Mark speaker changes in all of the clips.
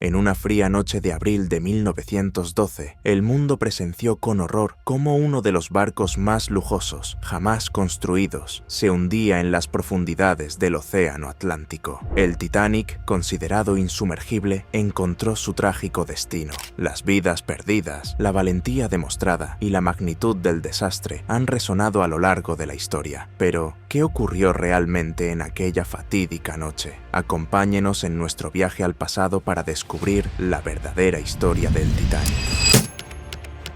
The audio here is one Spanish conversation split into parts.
Speaker 1: En una fría noche de abril de 1912, el mundo presenció con horror cómo uno de los barcos más lujosos jamás construidos se hundía en las profundidades del Océano Atlántico. El Titanic, considerado insumergible, encontró su trágico destino. Las vidas perdidas, la valentía demostrada y la magnitud del desastre han resonado a lo largo de la historia. Pero, ¿qué ocurrió realmente en aquella fatídica noche? Acompáñenos en nuestro viaje al pasado para descubrir la verdadera historia del Titanic.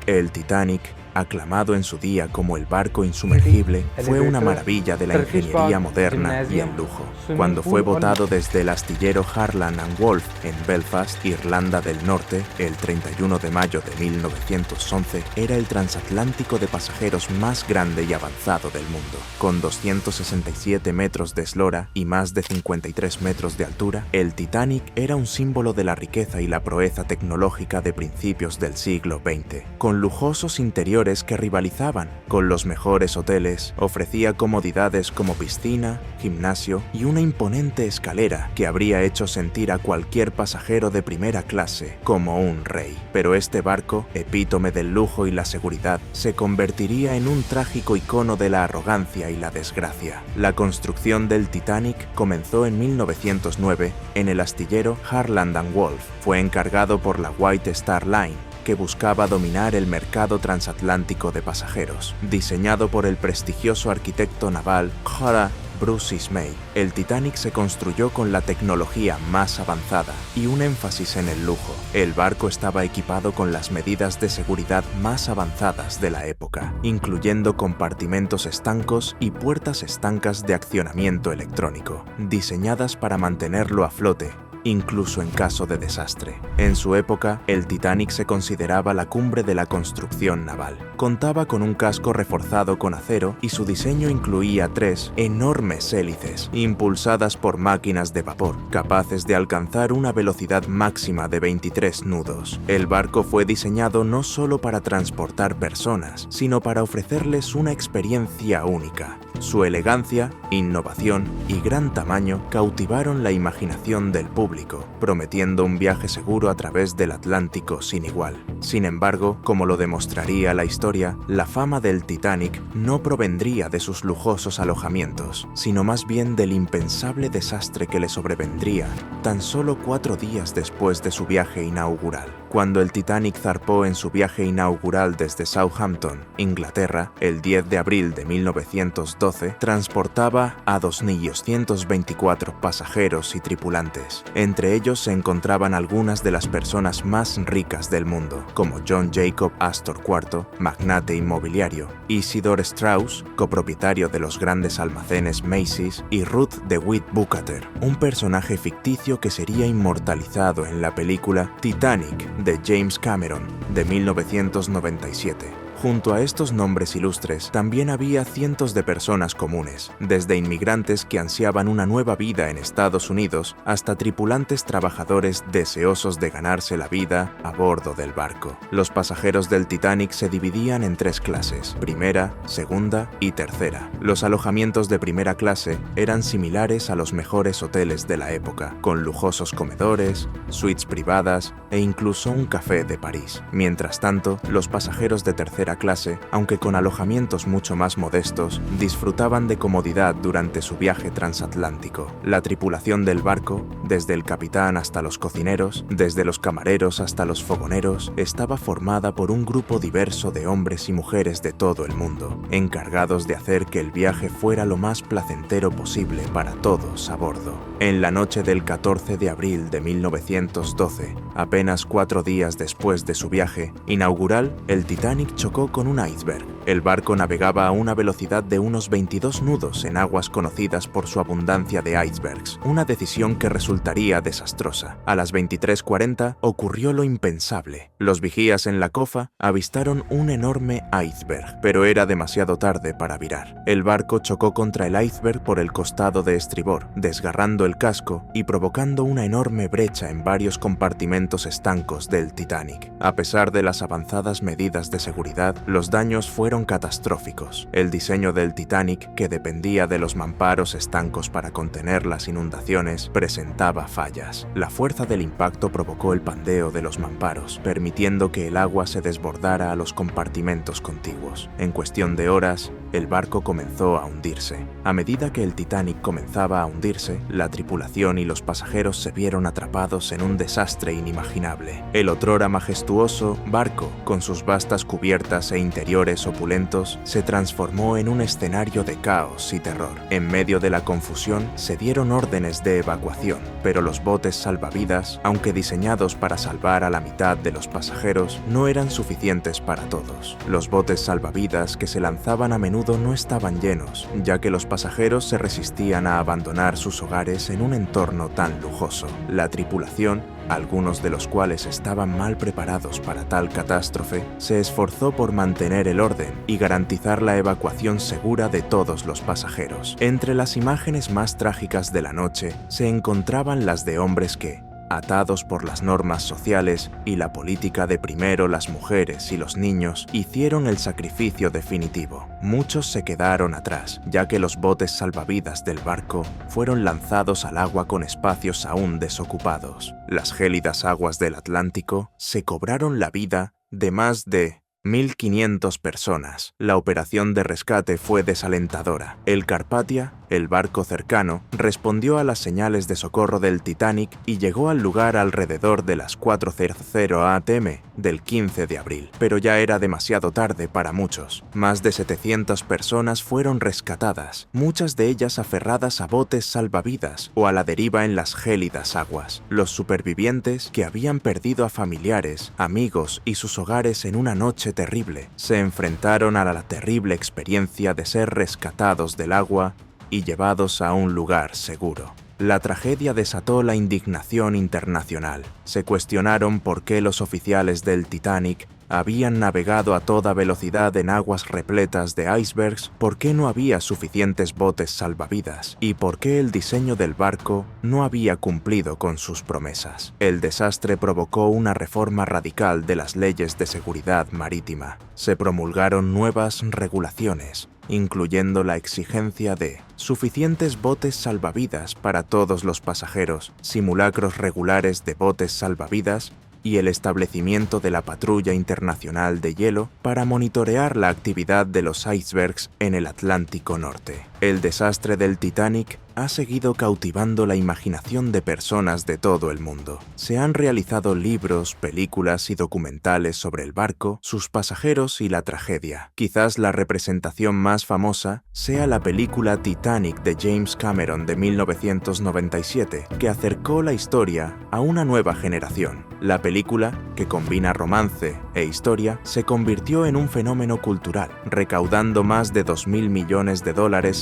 Speaker 1: El Titanic, aclamado en su día como el barco insumergible, fue una maravilla de la ingeniería moderna y el lujo. Cuando fue botado desde el astillero Harland & Wolff en Belfast, Irlanda del Norte, el 31 de mayo de 1911, era el transatlántico de pasajeros más grande y avanzado del mundo. Con 267 metros de eslora y más de 53 metros de altura, el Titanic era un símbolo de la riqueza y la proeza tecnológica de principios del siglo XX. Con lujosos interiores que rivalizaban con los mejores hoteles, ofrecía comodidades como piscina, gimnasio y una imponente escalera que habría hecho sentir a cualquier pasajero de primera clase como un rey. Pero este barco, epítome del lujo y la seguridad, se convertiría en un trágico icono de la arrogancia y la desgracia. La construcción del Titanic comenzó en 1909 en el astillero Harland & Wolff. Fue encargado por la White Star Line, que buscaba dominar el mercado transatlántico de pasajeros. Diseñado por el prestigioso arquitecto naval J. Bruce Ismay, el Titanic se construyó con la tecnología más avanzada y un énfasis en el lujo. El barco estaba equipado con las medidas de seguridad más avanzadas de la época, incluyendo compartimentos estancos y puertas estancas de accionamiento electrónico, diseñadas para mantenerlo a flote incluso en caso de desastre. En su época, el Titanic se consideraba la cumbre de la construcción naval. Contaba con un casco reforzado con acero y su diseño incluía 3 enormes hélices, impulsadas por máquinas de vapor, capaces de alcanzar una velocidad máxima de 23 nudos. El barco fue diseñado no solo para transportar personas, sino para ofrecerles una experiencia única. Su elegancia, innovación y gran tamaño cautivaron la imaginación del público, prometiendo un viaje seguro a través del Atlántico sin igual. Sin embargo, como lo demostraría la historia, la fama del Titanic no provendría de sus lujosos alojamientos, sino más bien del impensable desastre que le sobrevendría tan solo 4 días después de su viaje inaugural. Cuando el Titanic zarpó en su viaje inaugural desde Southampton, Inglaterra, el 10 de abril de 1912, transportaba a 2.224 pasajeros y tripulantes. Entre ellos se encontraban algunas de las personas más ricas del mundo, como John Jacob Astor IV, magnate inmobiliario, Isidor Straus, copropietario de los grandes almacenes Macy's, y Ruth DeWitt Bukater, un personaje ficticio que sería inmortalizado en la película Titanic de James Cameron de 1997. Junto a estos nombres ilustres, también había cientos de personas comunes, desde inmigrantes que ansiaban una nueva vida en Estados Unidos hasta tripulantes trabajadores deseosos de ganarse la vida a bordo del barco. Los pasajeros del Titanic se dividían en 3 clases: primera, segunda y tercera. Los alojamientos de primera clase eran similares a los mejores hoteles de la época, con lujosos comedores, suites privadas e incluso un café de París. Mientras tanto, los pasajeros de tercera clase, aunque con alojamientos mucho más modestos, disfrutaban de comodidad durante su viaje transatlántico. La tripulación del barco, desde el capitán hasta los cocineros, desde los camareros hasta los fogoneros, estaba formada por un grupo diverso de hombres y mujeres de todo el mundo, encargados de hacer que el viaje fuera lo más placentero posible para todos a bordo. En la noche del 14 de abril de 1912, apenas 4 días después de su viaje inaugural, el Titanic chocó con un iceberg. El barco navegaba a una velocidad de unos 22 nudos en aguas conocidas por su abundancia de icebergs, una decisión que resultaría desastrosa. A las 23:40 ocurrió lo impensable. Los vigías en la cofa avistaron un enorme iceberg, pero era demasiado tarde para virar. El barco chocó contra el iceberg por el costado de estribor, desgarrando el casco y provocando una enorme brecha en varios compartimentos estancos del Titanic. A pesar de las avanzadas medidas de seguridad, realidad, los daños fueron catastróficos. El diseño del Titanic, que dependía de los mamparos estancos para contener las inundaciones, presentaba fallas. La fuerza del impacto provocó el pandeo de los mamparos, permitiendo que el agua se desbordara a los compartimentos contiguos. En cuestión de horas, el barco comenzó a hundirse. A medida que el Titanic comenzaba a hundirse, la tripulación y los pasajeros se vieron atrapados en un desastre inimaginable. El otrora majestuoso barco, con sus vastas cubiertas e interiores opulentos, se transformó en un escenario de caos y terror. En medio de la confusión, se dieron órdenes de evacuación, pero los botes salvavidas, aunque diseñados para salvar a la mitad de los pasajeros, no eran suficientes para todos. Los botes salvavidas que se lanzaban a menudo no estaban llenos, ya que los pasajeros se resistían a abandonar sus hogares en un entorno tan lujoso. La tripulación, algunos de los cuales estaban mal preparados para tal catástrofe, se esforzó por mantener el orden y garantizar la evacuación segura de todos los pasajeros. Entre las imágenes más trágicas de la noche se encontraban las de hombres que, atados por las normas sociales y la política de primero las mujeres y los niños, hicieron el sacrificio definitivo. Muchos se quedaron atrás, ya que los botes salvavidas del barco fueron lanzados al agua con espacios aún desocupados. Las gélidas aguas del Atlántico se cobraron la vida de más de 1.500 personas. La operación de rescate fue desalentadora. El Carpathia, el barco cercano, respondió a las señales de socorro del Titanic y llegó al lugar alrededor de las 4:00 am del 15 de abril. Pero ya era demasiado tarde para muchos. Más de 700 personas fueron rescatadas, muchas de ellas aferradas a botes salvavidas o a la deriva en las gélidas aguas. Los supervivientes, que habían perdido a familiares, amigos y sus hogares en una noche terrible, se enfrentaron a la terrible experiencia de ser rescatados del agua y llevados a un lugar seguro. La tragedia desató la indignación internacional. Se cuestionaron por qué los oficiales del Titanic habían navegado a toda velocidad en aguas repletas de icebergs, por qué no había suficientes botes salvavidas y por qué el diseño del barco no había cumplido con sus promesas. El desastre provocó una reforma radical de las leyes de seguridad marítima. Se promulgaron nuevas regulaciones, incluyendo la exigencia de suficientes botes salvavidas para todos los pasajeros, simulacros regulares de botes salvavidas y el establecimiento de la Patrulla Internacional de Hielo para monitorear la actividad de los icebergs en el Atlántico Norte. El desastre del Titanic ha seguido cautivando la imaginación de personas de todo el mundo. Se han realizado libros, películas y documentales sobre el barco, sus pasajeros y la tragedia. Quizás la representación más famosa sea la película Titanic de James Cameron de 1997, que acercó la historia a una nueva generación. La película, que combina romance e historia, se convirtió en un fenómeno cultural, recaudando más de $2.000 millones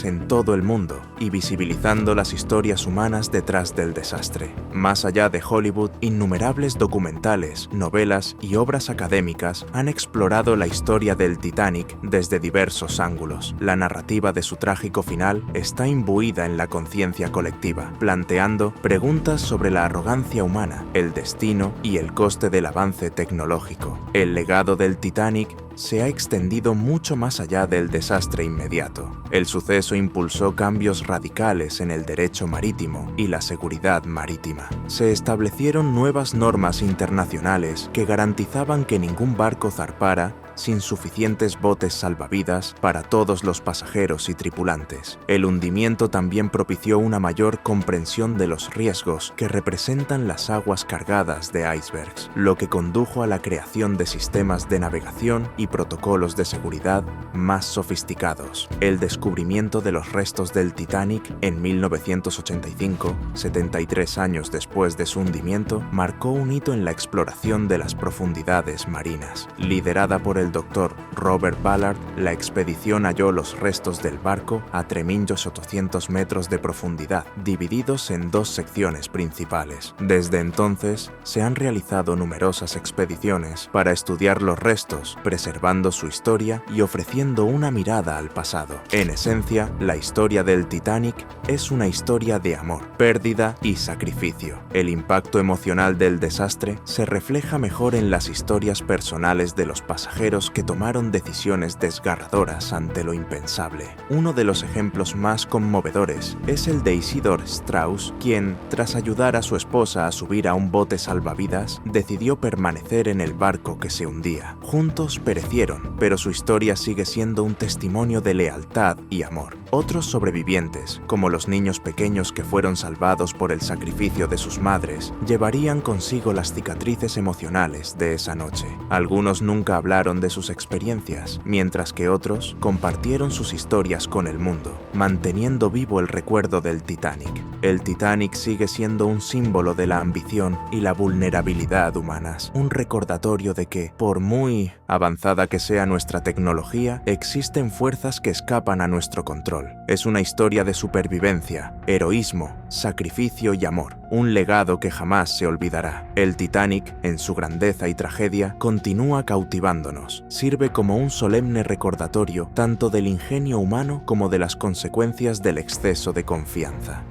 Speaker 1: en todo el mundo y visibilizando las historias humanas detrás del desastre. Más allá de Hollywood, innumerables documentales, novelas y obras académicas han explorado la historia del Titanic desde diversos ángulos. La narrativa de su trágico final está imbuida en la conciencia colectiva, planteando preguntas sobre la arrogancia humana, el destino y el coste del avance tecnológico. El legado del Titanic se ha extendido mucho más allá del desastre inmediato. El suceso impulsó cambios radicales en el derecho marítimo y la seguridad marítima. Se establecieron nuevas normas internacionales que garantizaban que ningún barco zarpara sin suficientes botes salvavidas para todos los pasajeros y tripulantes. El hundimiento también propició una mayor comprensión de los riesgos que representan las aguas cargadas de icebergs, lo que condujo a la creación de sistemas de navegación y protocolos de seguridad más sofisticados. El descubrimiento de los restos del Titanic en 1985, 73 años después de su hundimiento, marcó un hito en la exploración de las profundidades marinas. Liderada por el Dr. Robert Ballard, la expedición halló los restos del barco a 3.800 metros de profundidad, divididos en dos secciones principales. Desde entonces, se han realizado numerosas expediciones para estudiar los restos, preservando su historia y ofreciendo una mirada al pasado. En esencia, la historia del Titanic es una historia de amor, pérdida y sacrificio. El impacto emocional del desastre se refleja mejor en las historias personales de los pasajeros aquellos que tomaron decisiones desgarradoras ante lo impensable. Uno de los ejemplos más conmovedores es el de Isidor Straus, quien, tras ayudar a su esposa a subir a un bote salvavidas, decidió permanecer en el barco que se hundía. Juntos perecieron, pero su historia sigue siendo un testimonio de lealtad y amor. Otros sobrevivientes, como los niños pequeños que fueron salvados por el sacrificio de sus madres, llevarían consigo las cicatrices emocionales de esa noche. Algunos nunca hablaron de sus experiencias, mientras que otros compartieron sus historias con el mundo, manteniendo vivo el recuerdo del Titanic. El Titanic sigue siendo un símbolo de la ambición y la vulnerabilidad humanas, un recordatorio de que, por muy avanzada que sea nuestra tecnología, existen fuerzas que escapan a nuestro control. Es una historia de supervivencia, heroísmo, sacrificio y amor, un legado que jamás se olvidará. El Titanic, en su grandeza y tragedia, continúa cautivándonos. Sirve como un solemne recordatorio tanto del ingenio humano como de las consecuencias del exceso de confianza.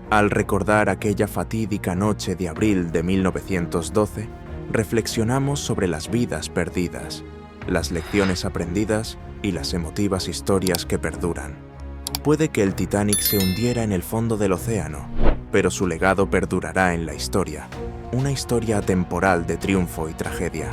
Speaker 1: Al recordar aquella fatídica noche de abril de 1912, reflexionamos sobre las vidas perdidas, las lecciones aprendidas y las emotivas historias que perduran. Puede que el Titanic se hundiera en el fondo del océano, pero su legado perdurará en la historia, una historia atemporal de triunfo y tragedia.